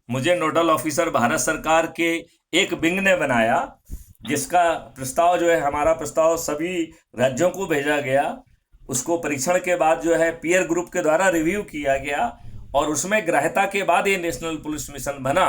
मुझे nodal officer Bharat सरकार के एक विंग ने बनाया, जिसका प्रस्ताव जो है, हमारा प्रस्ताव सभी राज्यों को भेजा गया। उसको परीक्षण के बाद जो है पीयर ग्रुप के द्वारा रिव्यू किया गया और उसमें ग्राह्यता के बाद ये नेशनल पुलिस मिशन बना।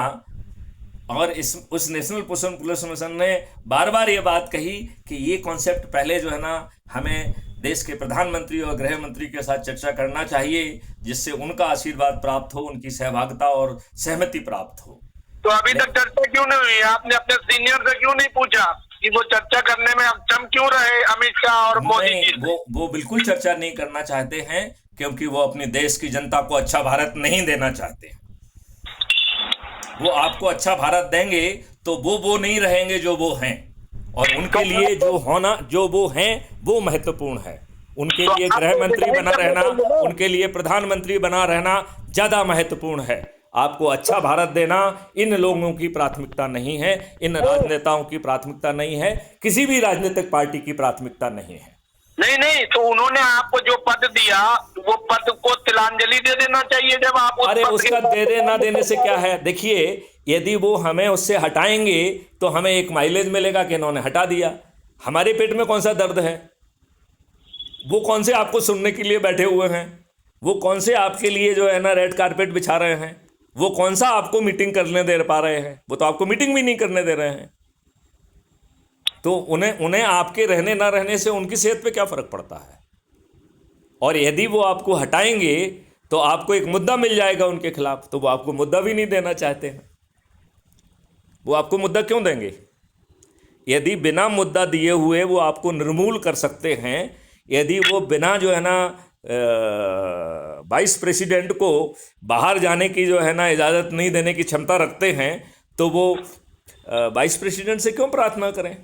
और इस उस नेशनल पुलिस मिशन ने बार बार ये बात कही कि ये कॉन्सेप्ट पहले जो है ना, हमें देश के प्रधानमंत्री और गृह मंत्री के साथ चर्चा करना चाहिए, जिससे उनका आशीर्वाद प्राप्त हो, उनकी सहभागिता और सहमति प्राप्त हो। तो अभी तक चर्चा क्यों नहीं हुई? आपने अपने सीनियर से क्यों नहीं पूछा कि वो चर्चा करने में अक्षम क्यों रहे, अमित शाह और मोदी नहीं, जी? वो बिल्कुल चर्चा नहीं करना चाहते हैं, क्योंकि वो अपने देश की जनता को अच्छा भारत नहीं देना चाहते हैं। वो आपको अच्छा भारत देंगे तो वो नहीं रहेंगे जो वो हैं, और उनके लिए जो वो हैं वो महत्वपूर्ण है। उनके लिए गृह मंत्री बना रहना, उनके लिए प्रधानमंत्री बना रहना ज्यादा महत्वपूर्ण है। आपको अच्छा भारत देना इन लोगों की प्राथमिकता नहीं है, इन राजनेताओं की प्राथमिकता नहीं है, किसी भी राजनीतिक पार्टी की प्राथमिकता नहीं है। नहीं नहीं, तो उन्होंने आपको जो पद दिया वो पद को तिलांजलि दे देना चाहिए जब आप अरे उसका देने ना देने से क्या है? देखिए, यदि वो हमें उससे हटाएंगे तो हमें एक माइलेज मिलेगा कि इन्होंने हटा दिया। हमारे पेट में कौन सा दर्द है? वो कौन से आपको सुनने के लिए बैठे हुए हैं? वो कौन से आपके लिए जो है ना रेड कारपेट बिछा रहे हैं? वो कौन सा आपको मीटिंग करने दे पा रहे हैं? वो तो आपको मीटिंग भी नहीं करने दे रहे हैं। तो उन्हें आपके रहने ना रहने से उनकी सेहत पे क्या फर्क पड़ता है? और यदि वो आपको हटाएंगे तो आपको एक मुद्दा मिल जाएगा उनके खिलाफ, तो वो आपको मुद्दा भी नहीं देना चाहते हैं। वो आपको मुद्दा क्यों देंगे? यदि बिना मुद्दा दिए हुए वो आपको निर्मूल कर सकते हैं, यदि वो बिना जो है ना वाइस प्रेसिडेंट को बाहर जाने की जो है ना इजाज़त नहीं देने की क्षमता रखते हैं, तो वो वाइस प्रेसिडेंट से क्यों प्रार्थना करें?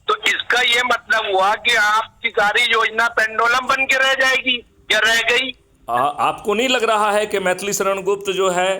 तो इसका ये मतलब हुआ कि आपकी सारी योजना पेंडुलम बन के रह जाएगी या रह गई? आपको नहीं लग रहा है कि मैथिली शरण गुप्त जो है